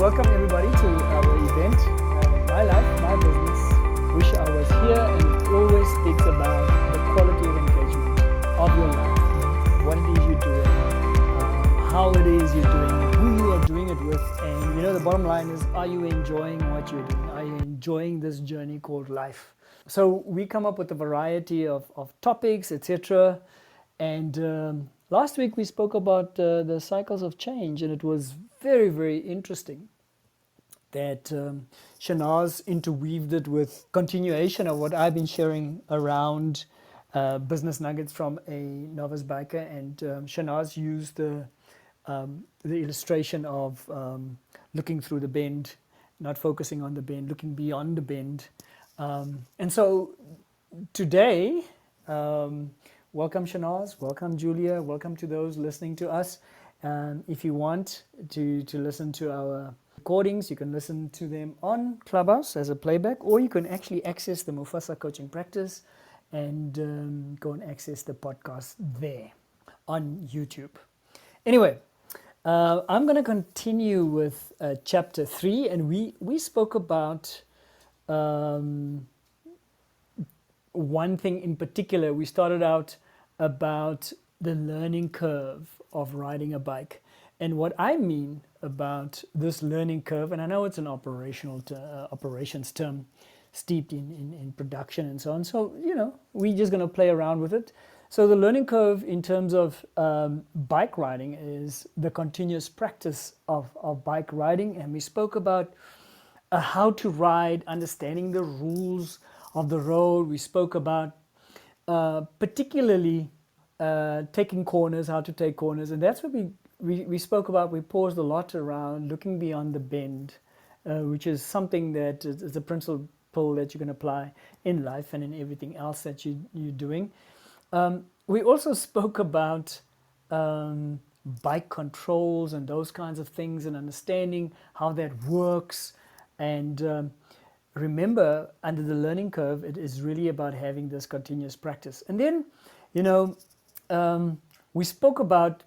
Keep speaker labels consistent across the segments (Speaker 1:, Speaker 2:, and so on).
Speaker 1: welcome everybody to our event, My Life, My Business. Wish I was here, and it always speaks about the quality of engagement of your life, what it is you're doing, how it is you're doing it, who you are doing it with, and the bottom line is, are you enjoying what you're doing? Are you enjoying this journey called life? So we come up with a variety of topics, etc. And last week we spoke about the cycles of change, and it was very, very interesting that Shanaaz interweaved it with continuation of what I've been sharing around business nuggets from a novice biker. And Shanaaz used the illustration of looking through the bend, not focusing on the bend, looking beyond the bend. And so today, welcome Shanaaz, welcome Julia, welcome to those listening to us. If you want to listen to our recordings, you can listen to them on Clubhouse as a playback, or you can actually access the Mufasa Coaching Practice and go and access the podcast there on YouTube. Anyway, I'm going to continue with chapter 3, and we spoke about one thing in particular. We started out about the learning curve of riding a bike. And what I mean about this learning curve, and I know it's an operations term steeped in production and so on. So, we're just going to play around with it. So the learning curve in terms of bike riding is the continuous practice of bike riding. And we spoke about how to ride, understanding the rules of the road. We spoke about particularly taking corners, how to take corners. And that's what we spoke about. We paused a lot around looking beyond the bend, which is something that is a principle that you can apply in life and in everything else that you're doing. We also spoke about bike controls and those kinds of things, and understanding how that works. And remember, under the learning curve, it is really about having this continuous practice. And then, we spoke about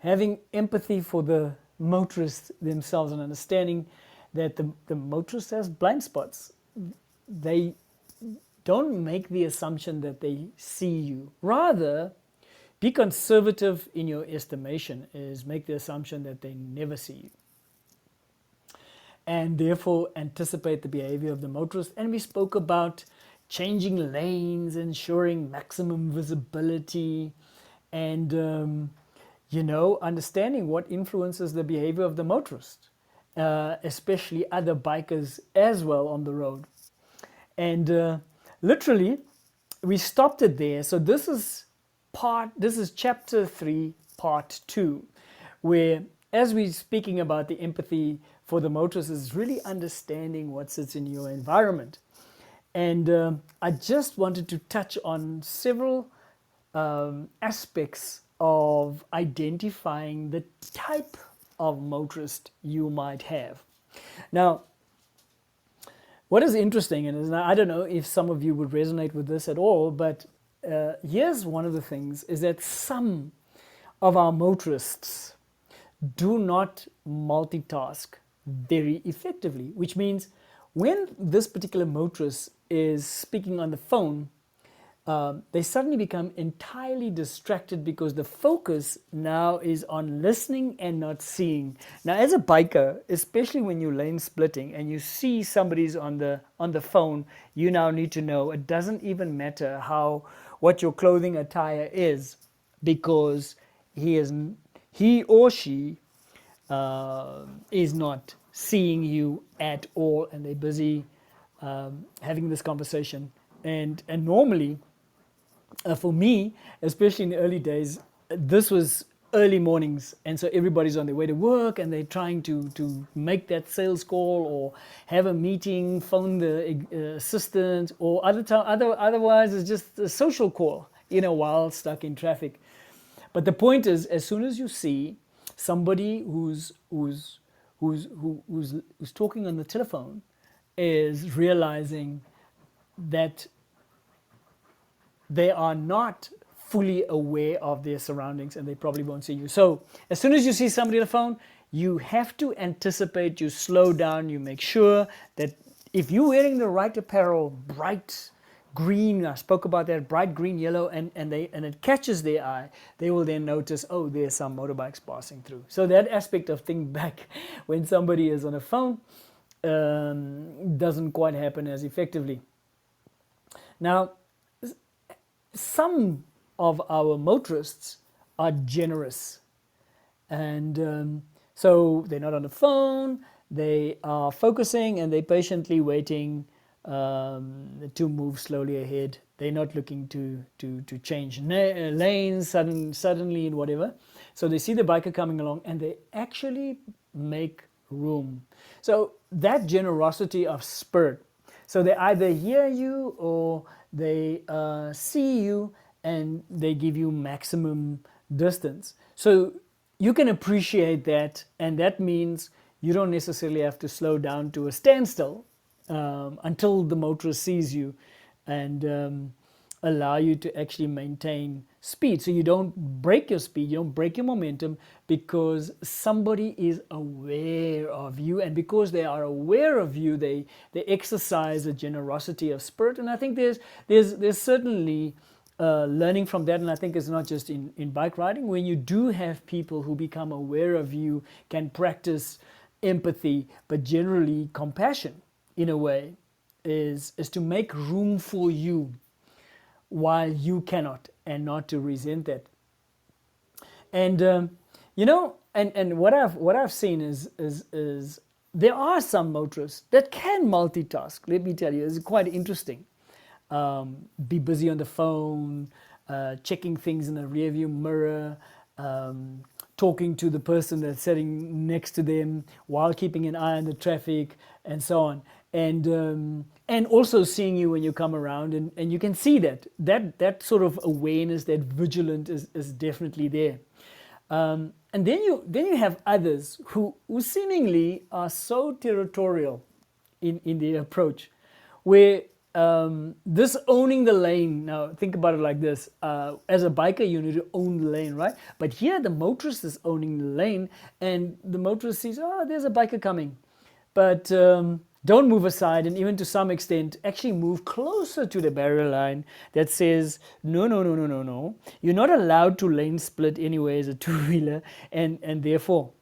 Speaker 1: having empathy for the motorists themselves and understanding that the motorist has blind spots. They don't make the assumption that they see you. Rather, be conservative in your estimation, is make the assumption that they never see you. And therefore anticipate the behavior of the motorist. And we spoke about changing lanes, ensuring maximum visibility, and understanding what influences the behavior of the motorist, especially other bikers as well on the road. And literally, we stopped it there. So this is chapter 3, part 2, where, as we're speaking about the empathy for the motorist, is really understanding what sits in your environment. And I just wanted to touch on several aspects of identifying the type of motorist you might have. Now, what is interesting, and I don't know if some of you would resonate with this at all, but here's one of the things, is that some of our motorists do not multitask very effectively, which means when this particular motorist is speaking on the phone, they suddenly become entirely distracted because the focus now is on listening and not seeing. Now, as a biker, especially when you're lane splitting and you see somebody's on the phone, you now need to know it doesn't even matter what your clothing attire is, because he or she is not seeing you at all, and they're busy having this conversation. And normally, for me, especially in the early days, this was early mornings, and so everybody's on their way to work, and they're trying to make that sales call or have a meeting, phone the assistant, or otherwise it's just a social call, while stuck in traffic. But the point is, as soon as you see somebody who's talking on the telephone, is realizing that they are not fully aware of their surroundings, and they probably won't see you. So as soon as you see somebody on the phone, you have to anticipate, you slow down, you make sure that if you're wearing the right apparel, bright green, I spoke about that, bright green, yellow, and it catches their eye, they will then notice, oh, there's some motorbikes passing through. So that aspect of think back when somebody is on a phone doesn't quite happen as effectively. Now, some of our motorists are generous, and so they're not on the phone, they are focusing, and they're patiently waiting to move slowly ahead. They're not looking to change lanes suddenly and whatever. So they see the biker coming along and they actually make room. So that generosity of spirit. So they either hear you or they see you and they give you maximum distance. So you can appreciate that, and that means you don't necessarily have to slow down to a standstill until the motorist sees you and allow you to actually maintain speed. So you don't break your speed, you don't break your momentum, because somebody is aware of you, and because they are aware of you, they exercise a generosity of spirit. And I think there's certainly learning from that, and I think it's not just in bike riding. When you do have people who become aware of you, can practice empathy, but generally compassion in a way, is to make room for you while you cannot, and not to resent that. And and what I've seen is there are some motorists that can multitask. Let me tell you, it's quite interesting. Be busy on the phone, checking things in the rearview mirror, talking to the person that's sitting next to them while keeping an eye on the traffic, and so on. And also seeing you when you come around, and you can see that sort of awareness, that vigilance is definitely there. And then you have others who seemingly are so territorial in their approach, where this owning the lane. Now think about it like this: as a biker, you need to own the lane, right? But here the motorist is owning the lane, and the motorist sees, oh, there's a biker coming, but don't move aside, and even to some extent actually move closer to the barrier line that says, no, you're not allowed to lane split anyway as a two-wheeler, and therefore.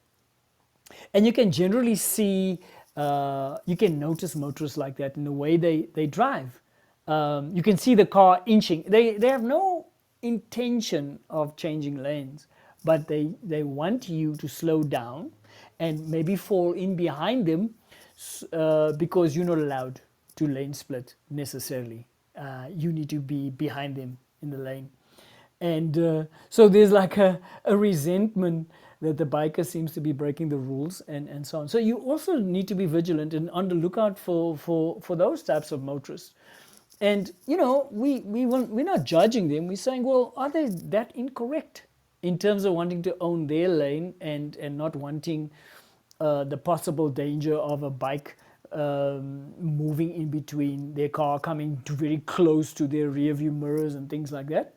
Speaker 1: And you can generally see, you can notice motorists like that in the way they drive. You can see the car inching. They have no intention of changing lanes, but they want you to slow down and maybe fall in behind them, because you're not allowed to lane split necessarily. You need to be behind them in the lane. And so there's like a resentment that the biker seems to be breaking the rules, and so on. So you also need to be vigilant and on the lookout for those types of motorists. And, we're not judging them. We're saying, well, are they that incorrect in terms of wanting to own their lane and not wanting the possible danger of a bike moving in between their car, coming very close to their rear view mirrors and things like that.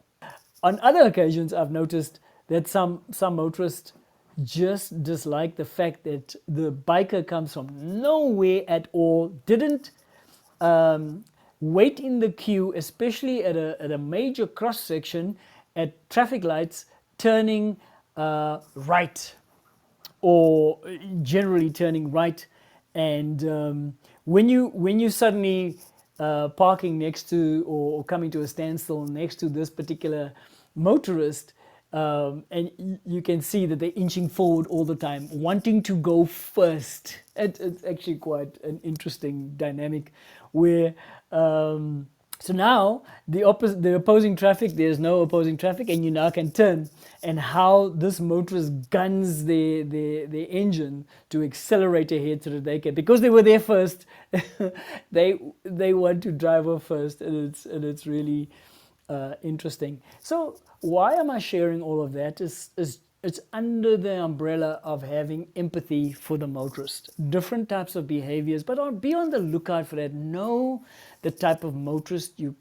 Speaker 1: On other occasions, I've noticed that some motorists just dislike the fact that the biker comes from nowhere at all, didn't wait in the queue, especially at a major cross section at traffic lights, turning right, or generally turning right. And when you suddenly parking next to, or coming to a standstill next to this particular motorist, and you can see that they're inching forward all the time, wanting to go first. It's actually quite an interesting dynamic where so now the opposing traffic, there's no opposing traffic, and you now can turn. And how this motorist guns their engine to accelerate ahead so that they can, because they were there first, they want to drive off first, and it's really interesting. So why am I sharing all of that? It's under the umbrella of having empathy for the motorist. Different types of behaviors, but be on the lookout for that. Know the type of motorist you're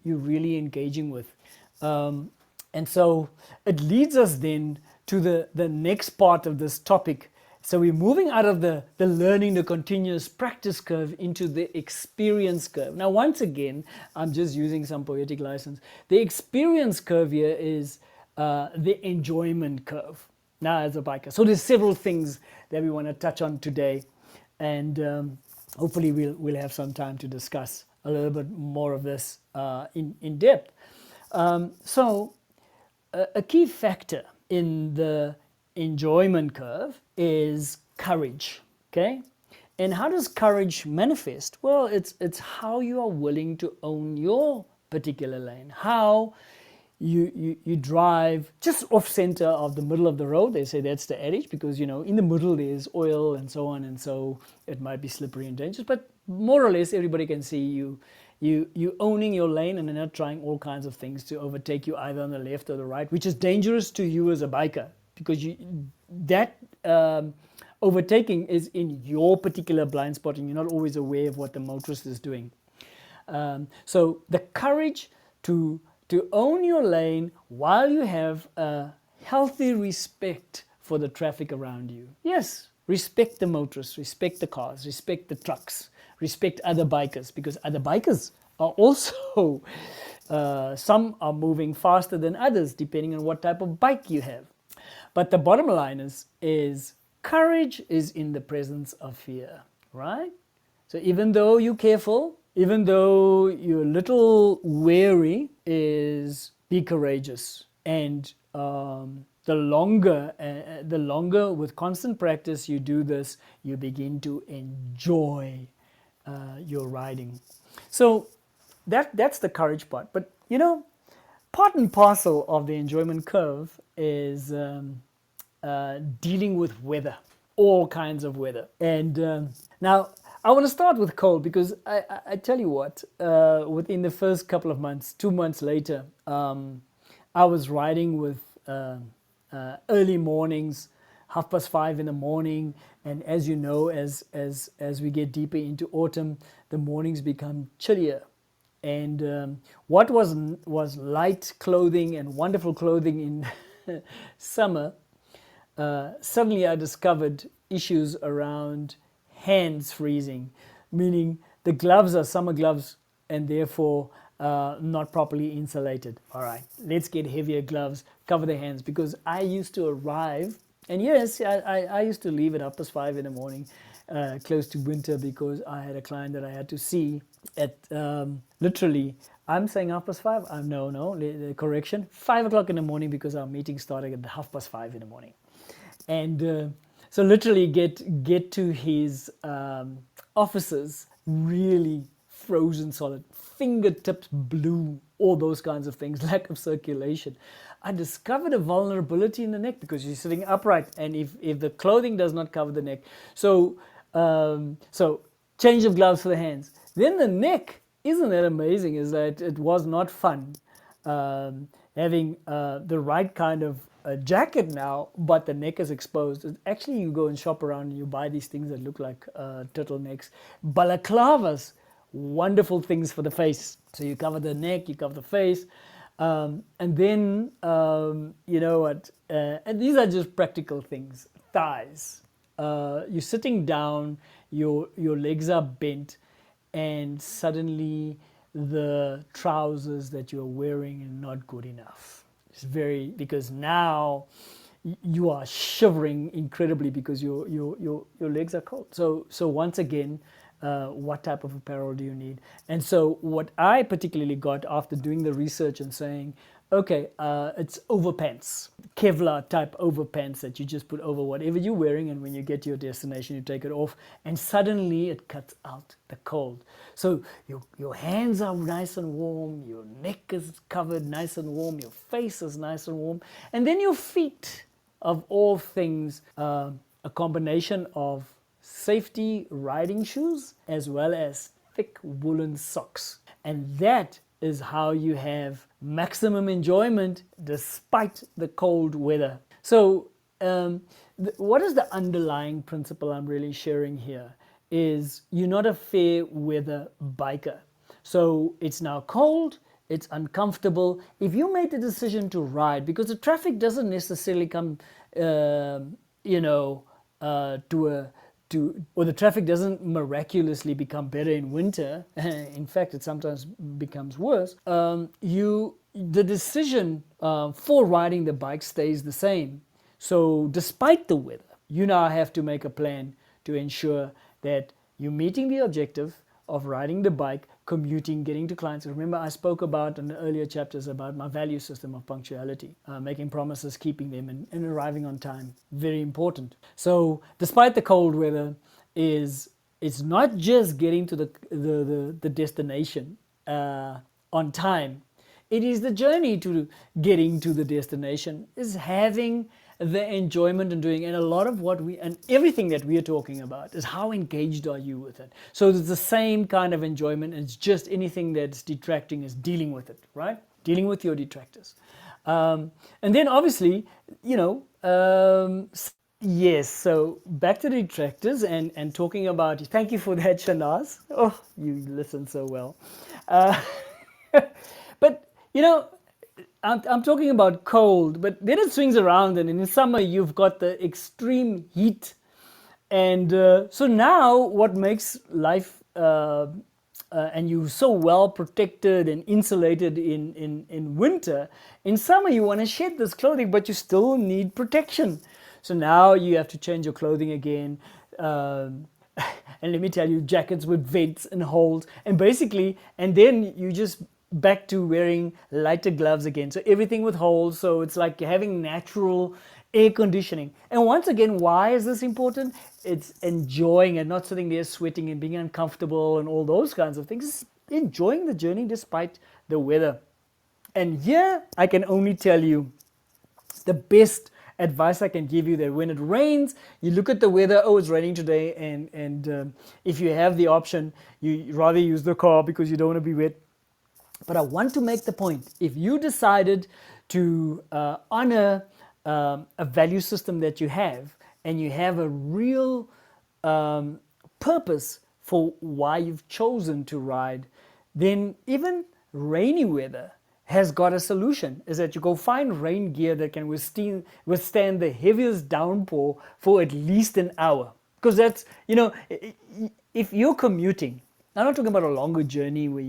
Speaker 1: really engaging with. And so it leads us then to the next part of this topic, So we're moving out of the learning, the continuous practice curve into the experience curve. Now, once again, I'm just using some poetic license. The experience curve here is the enjoyment curve. Now, as a biker. So there's several things that we want to touch on today. And hopefully we'll have some time to discuss a little bit more of this in depth. So a key factor in the enjoyment curve is courage, okay? And how does courage manifest? Well, it's how you are willing to own your particular lane, how you drive just off center of the middle of the road. They say that's the adage because, you know, in the middle there's oil and so on, and so it might be slippery and dangerous, but more or less everybody can see you owning your lane and not trying all kinds of things to overtake you either on the left or the right, which is dangerous to you as a biker because that overtaking is in your particular blind spot and you're not always aware of what the motorist is doing. So the courage to own your lane while you have a healthy respect for the traffic around you. Yes, respect the motorists, respect the cars, respect the trucks, respect other bikers, because other bikers are also, some are moving faster than others depending on what type of bike you have. But the bottom line is courage is in the presence of fear, right? So even though you're careful, even though you're a little wary, is be courageous. And the longer with constant practice you do this, you begin to enjoy your riding. So that's the courage part. But you know, part and parcel of the enjoyment curve is dealing with weather, all kinds of weather. And now I want to start with cold because I tell you what, within the first couple of months, 2 months later, I was riding with early mornings, 5:30 in the morning, and as you know, as we get deeper into autumn, the mornings become chillier. And what was light clothing and wonderful clothing in summer, suddenly I discovered issues around hands freezing, meaning the gloves are summer gloves and therefore not properly insulated. All right, let's get heavier gloves, cover the hands, because I used to arrive, and yes, I used to leave at 5:30 in the morning, close to winter, because I had a client that I had to see at literally, I'm saying 5:30, no, the correction, 5 o'clock in the morning, because our meeting started at 5:30 in the morning. And so literally get to his offices really frozen solid, fingertips blue, all those kinds of things, lack of circulation. I discovered a vulnerability in the neck because you're sitting upright, and if the clothing does not cover the neck, so change of gloves for the hands. Then the neck, isn't that amazing? Is that it was not fun having the right kind of a jacket now, but the neck is exposed. Actually, you go and shop around and you buy these things that look like turtlenecks. Balaclavas, wonderful things for the face. So you cover the neck, you cover the face. And then, you know what, and these are just practical things. Thighs. You're sitting down, your legs are bent, and suddenly the trousers that you're wearing are not good enough. It's because now you are shivering incredibly because your legs are cold. So once again, what type of apparel do you need? And so what I particularly got after doing the research and saying, okay, it's overpants, Kevlar type overpants that you just put over whatever you're wearing, and when you get to your destination, you take it off, and suddenly it cuts out the cold. So your hands are nice and warm, your neck is covered nice and warm, your face is nice and warm, and then your feet, of all things, a combination of safety riding shoes as well as thick woolen socks. And that is how you have maximum enjoyment despite the cold weather. So what is the underlying principle I'm really sharing here is you're not a fair weather biker. So it's now cold, it's uncomfortable. If you made the decision to ride, because the traffic doesn't necessarily come, or the traffic doesn't miraculously become better in winter. In fact, it sometimes becomes worse. The decision for riding the bike stays the same. So despite the weather, you now have to make a plan to ensure that you're meeting the objective of riding the bike, commuting, getting to clients. Remember, I spoke about in the earlier chapters about my value system of punctuality, making promises, keeping them, and arriving on time. Very important. So despite the cold weather, it's not just getting to the destination on time. It is the journey to getting to the destination, is having the enjoyment in doing. And a lot of everything that we are talking about is how engaged are you with it. So it's the same kind of enjoyment. It's just anything that's detracting is dealing with it, right? Dealing with your detractors. And then obviously, yes, so back to the detractors and talking about, thank you for that, Shanaaz. Oh, you listen so well. But, I'm talking about cold, but then it swings around, and in summer you've got the extreme heat. And so now what makes life, and you're so well protected and insulated in winter, in summer you want to shed this clothing, but you still need protection. So now you have to change your clothing again. And let me tell you, jackets with vents and holes. And then you just back to wearing lighter gloves again. So everything with holes. So it's like having natural air conditioning. And once again, why is this important? It's enjoying and not sitting there sweating and being uncomfortable and all those kinds of things. It's enjoying the journey despite the weather. And here I can only tell you the best advice I can give you, that when it rains, you look at the weather. Oh, it's raining today, and if you have the option, you rather use the car because you don't want to be wet. But I want to make the point, if you decided to honor a value system that you have, and you have a real purpose for why you've chosen to ride, then even rainy weather has got a solution. Is that you go find rain gear that can withstand the heaviest downpour for at least an hour. Because that's, if you're commuting, I'm not talking about a longer journey where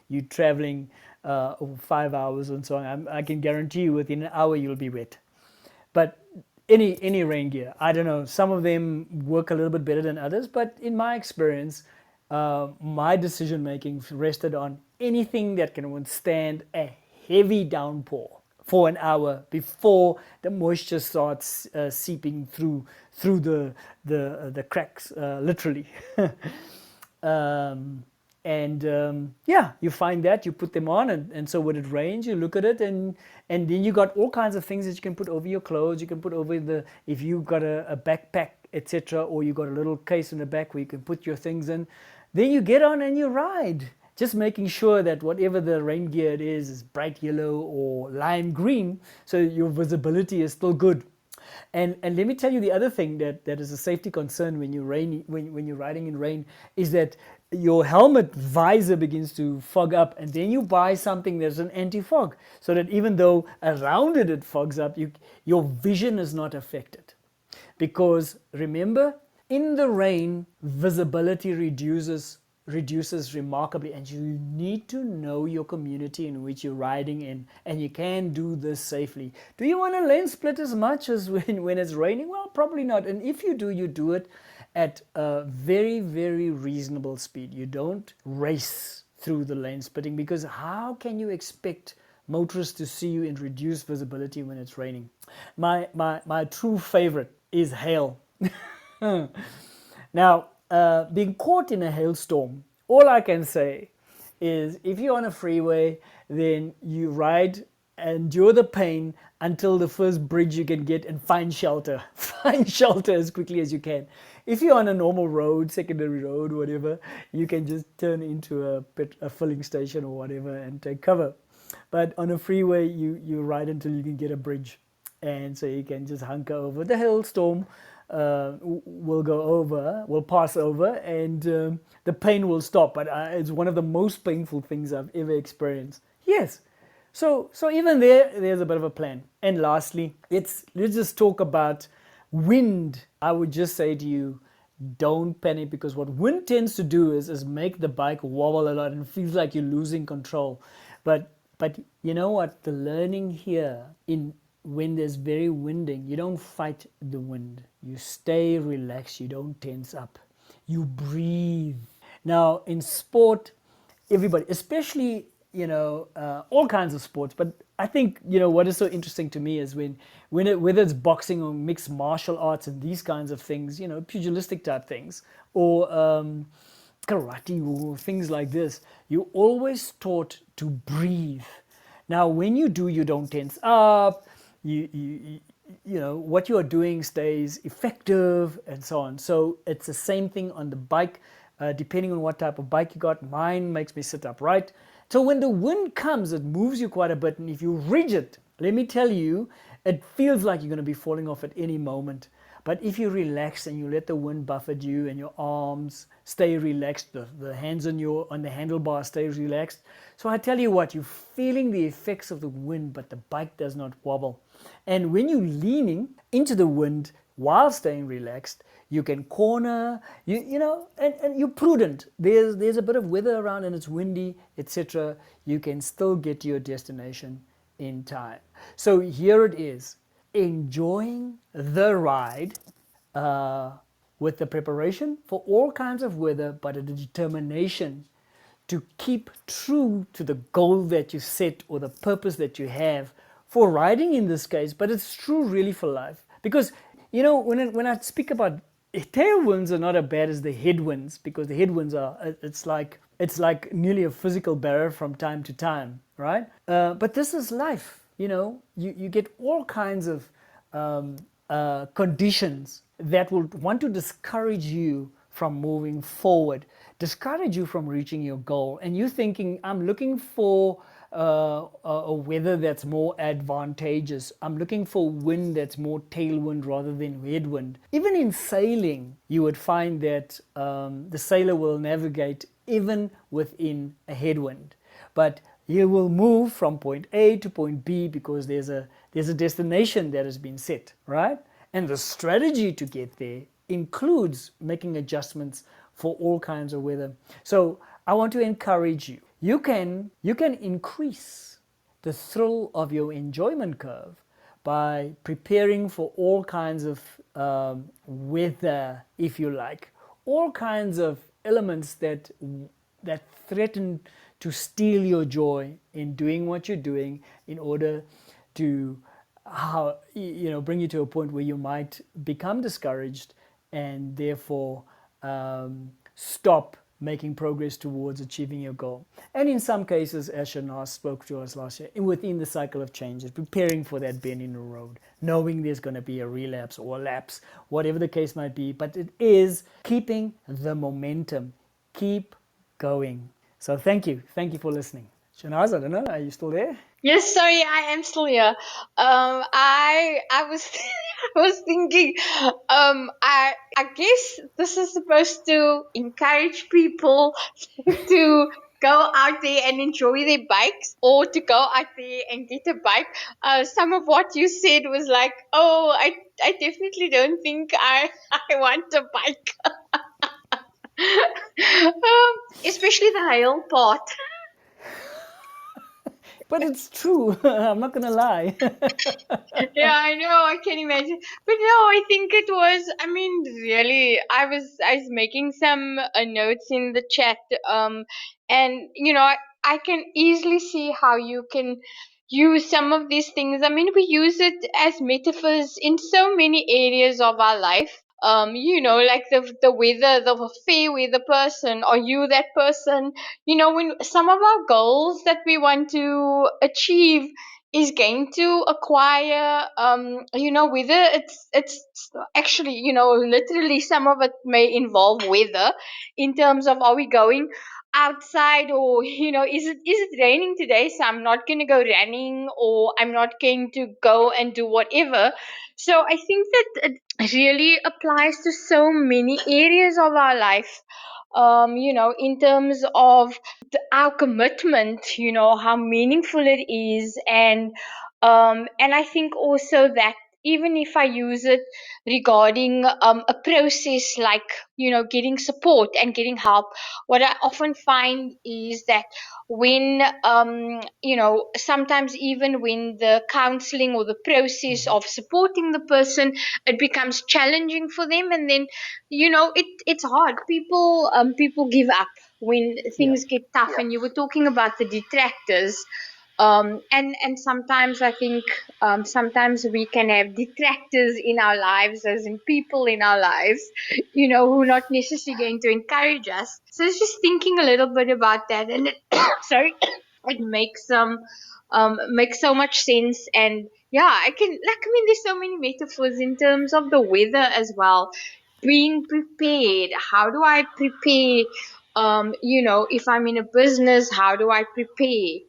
Speaker 1: you're traveling over 5 hours and so on. I can guarantee you within an hour you'll be wet. But any rain gear, I don't know, some of them work a little bit better than others, but in my experience, my decision making rested on anything that can withstand a heavy downpour for an hour before the moisture starts seeping through the cracks, literally. You find that, you put them on, and so when it rains, you look at it, and then you got all kinds of things that you can put over your clothes. You can put over if you got a backpack, etc., or you got a little case in the back where you can put your things in. Then you get on and you ride, just making sure that whatever the rain gear it is bright yellow or lime green, so your visibility is still good. And let me tell you the other thing that is a safety concern when you're riding in rain, is that your helmet visor begins to fog up, and then you buy something that's an anti-fog, so that even though around it fogs up, your vision is not affected. Because remember, in the rain, visibility reduces remarkably, and you need to know your community in which you're riding in, and you can do this safely. Do you want to lane split as much as when it's raining? Well, probably not. And if you do it at a very, very reasonable speed. You don't race through the lane splitting, because how can you expect motorists to see you in reduced visibility when it's raining? My true favorite is hail. Now, being caught in a hailstorm, all I can say is, if you're on a freeway, then you ride, endure the pain until the first bridge you can get, and find shelter. Find shelter as quickly as you can. If you're on a normal road, secondary road, whatever, you can just turn into a filling station or whatever and take cover. But on a freeway, you ride until you can get a bridge, and so you can just hunker over. The hailstorm will pass over, and the pain will stop. But it's one of the most painful things I've ever experienced. Yes. So even there's a bit of a plan. And lastly, let's just talk about Wind, I would just say to you, don't panic, because what wind tends to do is make the bike wobble a lot and it feels like you're losing control. But you know what? The learning here in when there's very winding, you don't fight the wind. You stay relaxed. You don't tense up. You breathe. Now in sport, everybody, especially all kinds of sports. But I think what is so interesting to me is whether it's boxing or mixed martial arts and these kinds of things, pugilistic type things, or karate or things like this, you always taught to breathe. Now, when you do, you don't tense up. What you are doing stays effective and so on. So it's the same thing on the bike, depending on what type of bike you got. Mine makes me sit upright. So when the wind comes, it moves you quite a bit. And if you're rigid, let me tell you, it feels like you're going to be falling off at any moment. But if you relax and you let the wind buffet you and your arms stay relaxed, the hands on the handlebar stay relaxed. So I tell you what, you're feeling the effects of the wind, but the bike does not wobble. And when you're leaning into the wind while staying relaxed, you can corner, and you're prudent. There's a bit of weather around and it's windy, etc. You can still get to your destination in time. So here it is, enjoying the ride, uh, with the preparation for all kinds of weather, but a determination to keep true to the goal that you set or the purpose that you have for riding in this case. But it's true really for life, because when I speak about tailwinds are not as bad as the headwinds, because the headwinds are, it's like nearly a physical barrier from time to time, right? But this is life. You get all kinds of conditions that will want to discourage you from moving forward, discourage you from reaching your goal. And you thinking, I'm looking for a weather that's more advantageous. I'm looking for wind that's more tailwind rather than headwind. Even in sailing, you would find that the sailor will navigate even within a headwind. But you will move from point A to point B because there's a destination that has been set, right? And the strategy to get there includes making adjustments for all kinds of weather. So I want to encourage you. You can increase the thrill of your enjoyment curve by preparing for all kinds of weather, if you like, all kinds of elements that threaten to steal your joy in doing what you're doing, in order to bring you to a point where you might become discouraged and therefore stop making progress towards achieving your goal. And in some cases, as Shanaaz spoke to us last year, within the cycle of changes, preparing for that bend in the road, knowing there's going to be a relapse or a lapse, whatever the case might be. But it is keeping the momentum. Keep going. So thank you. Thank you for listening. Shanaaz, I don't know, are you still there?
Speaker 2: Yes, sorry, I am still here. I was I was thinking, I guess this is supposed to encourage people to go out there and enjoy their bikes, or to go out there and get a bike. Some of what you said was like, oh, I definitely don't think I want a bike. Especially the hail part.
Speaker 1: But it's true. I'm not gonna lie.
Speaker 2: Yeah, I know, I can imagine. But no, I think it was, I mean, really, I was making some notes in the chat, and I can easily see how you can use some of these things. I mean, we use it as metaphors in so many areas of our life. Like the weather, the fair weather person, or you that person. When some of our goals that we want to achieve is going to acquire, whether it's actually, literally, some of it may involve weather, in terms of, are we going outside, or is it raining today, so I'm not going to go running, or I'm not going to go and do whatever. So I think that it really applies to so many areas of our life, in terms of our commitment, how meaningful it is. And I think also that even if I use it regarding a process like, getting support and getting help, what I often find is that when, sometimes even when the counseling or the process of supporting the person, it becomes challenging for them, and then, it's hard. People give up when
Speaker 1: Yeah.
Speaker 2: things get tough, and you were talking about the detractors. And sometimes I think, sometimes we can have detractors in our lives, as in people in our lives, who are not necessarily going to encourage us. So it's just thinking a little bit about that, and it, sorry, it makes so much sense. And yeah, there's so many metaphors in terms of the weather as well. Being prepared. How do I prepare? If I'm in a business, how do I prepare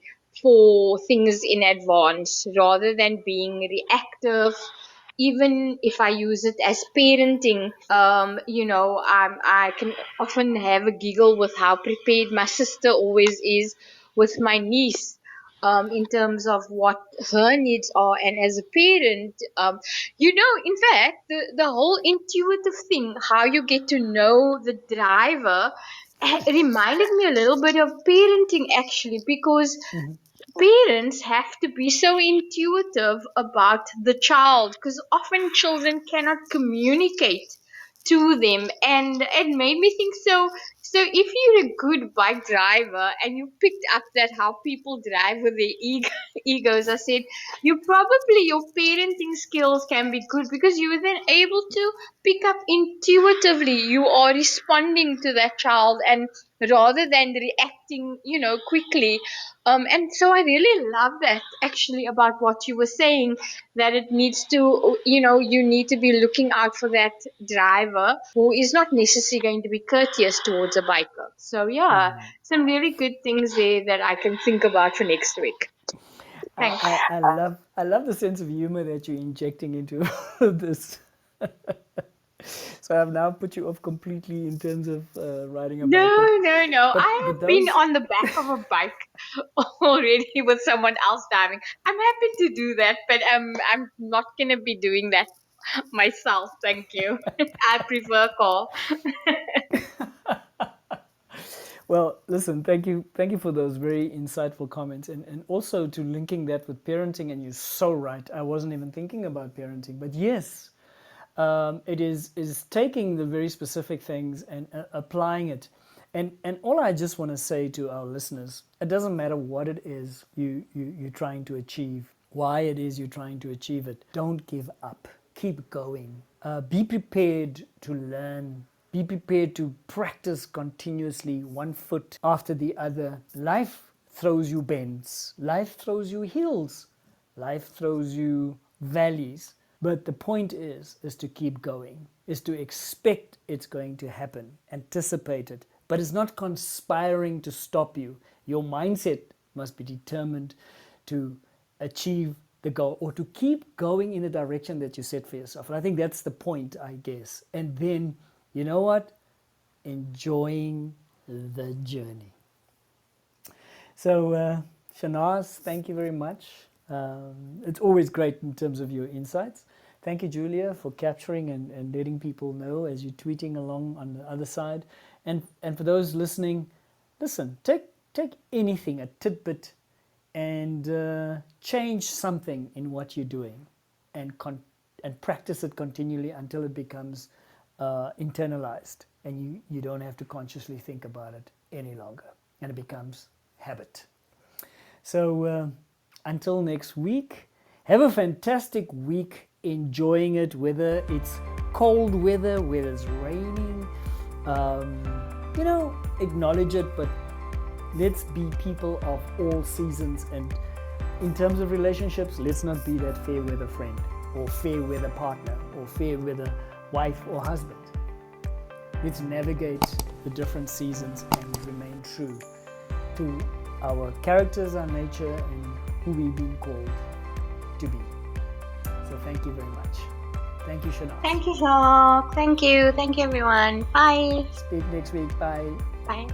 Speaker 2: for things in advance rather than being reactive? Even if I use it as parenting, I can often have a giggle with how prepared my sister always is with my niece, in terms of what her needs are. And as a parent, in fact, the whole intuitive thing, how you get to know the driver, reminded me a little bit of parenting, actually, because parents have to be so intuitive about the child, because often children cannot communicate to them. And it made me think, so if you're a good bike driver and you picked up that how people drive with their egos, I said, your parenting skills can be good, because you were then able to pick up intuitively. You are responding to that child, and rather than reacting, quickly. And so I really love that, actually, about what you were saying, that it needs to, you need to be looking out for that driver who is not necessarily going to be courteous towards a biker. So yeah, some really good things there that I can think about for next week. Thanks.
Speaker 1: I love the sense of humor that you're injecting into this. So I've now put you off completely in terms of riding a bike,
Speaker 2: No, no, no. I
Speaker 1: but
Speaker 2: have been
Speaker 1: those
Speaker 2: on the back of a bike already with someone else driving. I'm happy to do that, but I'm not gonna be doing that myself. Thank you. I prefer car.
Speaker 1: Well, listen, thank you for those very insightful comments, and also to linking that with parenting. And you're so right. I wasn't even thinking about parenting, but yes, it is taking the very specific things and applying it. And all I just want to say to our listeners, it doesn't matter what it is you're trying to achieve, why it is you're trying to achieve it. Don't give up. Keep going. Be prepared to learn. Be prepared to practice continuously, one foot after the other. Life throws you bends. Life throws you hills. Life throws you valleys. But the point is to keep going, is to expect it's going to happen, anticipate it. But it's not conspiring to stop you. Your mindset must be determined to achieve the goal, or to keep going in the direction that you set for yourself. And I think that's the point, I guess. And then, you know what? Enjoying the journey. So, Shanaaz, thank you very much. It's always great in terms of your insights. Thank you, Julia, for capturing and letting people know as you're tweeting along on the other side. And for those listening, listen, take anything, a tidbit, and change something in what you're doing, and practice it continually until it becomes internalized, and you don't have to consciously think about it any longer, and it becomes habit. So until next week, have a fantastic week, enjoying it, whether it's cold weather, whether it's raining. Acknowledge it, but let's be people of all seasons. And in terms of relationships, let's not be that fair weather friend, or fair weather partner, or fair weather wife or husband. Let's navigate the different seasons and remain true to our characters, our nature, and who we've been called to be. So thank you very much. Thank you, Shanaaz.
Speaker 2: Thank you, Jacques. Thank you. Thank you, everyone. Bye.
Speaker 1: Speak next week. Bye.
Speaker 2: Bye.